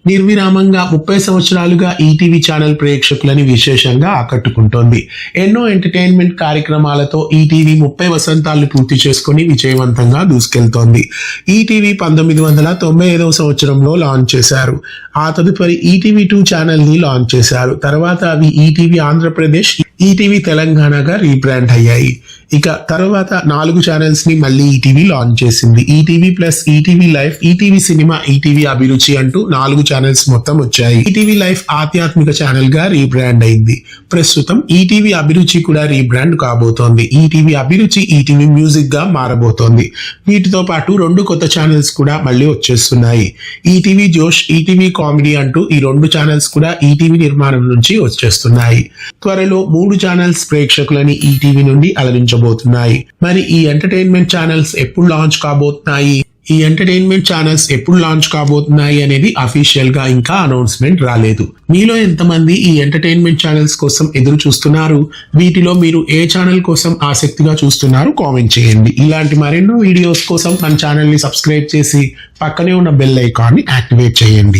నిర్విరామంగా 30 సంవత్సరాలుగా ETV channel ప్రేక్షకులని విశేషంగా ఆకట్టుకుంటోంది. ఎన్నో ఎంటర్టైన్మెంట్ కార్యక్రమాలతో ఈటీవీ 30 వసంతాలు పూర్తి చేసుకుని విజయవంతంగా దూసుకెళ్తోంది. ఈటీవీ 1995వ సంవత్సరంలో లాంచ్ చేశారు. ఆ తదుపరి ఈటీవీ 2 ఛానల్ ని లాంచ్ చేశారు. తర్వాత అవి ఈటీవీ ఆంధ్రప్రదేశ్, ఈటీవీ తెలంగాణగా రీబ్రాండ్ అయ్యాయి. ఇక తర్వాత 4 ఛానల్స్ ని మళ్ళీ ఈటీవీ లాంచ్ చేసింది. ETV plus, ETV life, ETV cinema, ETV అభిరుచి అంటూ 4 ఛానల్స్ మొత్తం వచ్చాయి. ఈటీవీ లైఫ్ ఆధ్యాత్మిక ఛానల్ గా రీబ్రాండ్ అయింది. ప్రస్తుతం ఈటీవీ అభిరుచి కూడా రీబ్రాండ్ కాబోతోంది. ఈటీవీ అభిరుచి ఈటీవీ మ్యూజిక్ గా మారబోతోంది. వీటితో పాటు 2 కొత్త ఛానల్స్ కూడా మళ్ళీ వచ్చేస్తున్నాయి. ఈటీవీ జోష్, ఈటీవీ కామెడీ అంటూ ఈ 2 ఛానల్స్ కూడా ఈటీవీ నిర్మాణం నుంచి వచ్చేస్తున్నాయి. త్వరలో 3 ఛానల్స్ ప్రేక్షకులని ఈటీవీ నుండి అలరించబోతున్నాయి. మరి ఈ ఎంటర్టైన్మెంట్ ఛానల్స్ ఎప్పుడు లాంచ్ కాబోతున్నాయి అనేది అఫీషియల్ గా ఇంకా అనౌన్స్మెంట్ రాలేదు. మీలో ఎంతమంది ఈ ఎంటర్టైన్మెంట్ ఛానల్స్ కోసం ఎదురు చూస్తున్నారు? వీటిలో మీరు ఏ ఛానల్ కోసం ఆసక్తిగా చూస్తున్నారు? కామెంట్ చేయండి. ఇలాంటి మరెన్నో వీడియోస్ కోసం మన ఛానల్ ని సబ్స్క్రైబ్ చేసి పక్కనే ఉన్న బెల్ ఐకాన్ ని యాక్టివేట్ చేయండి.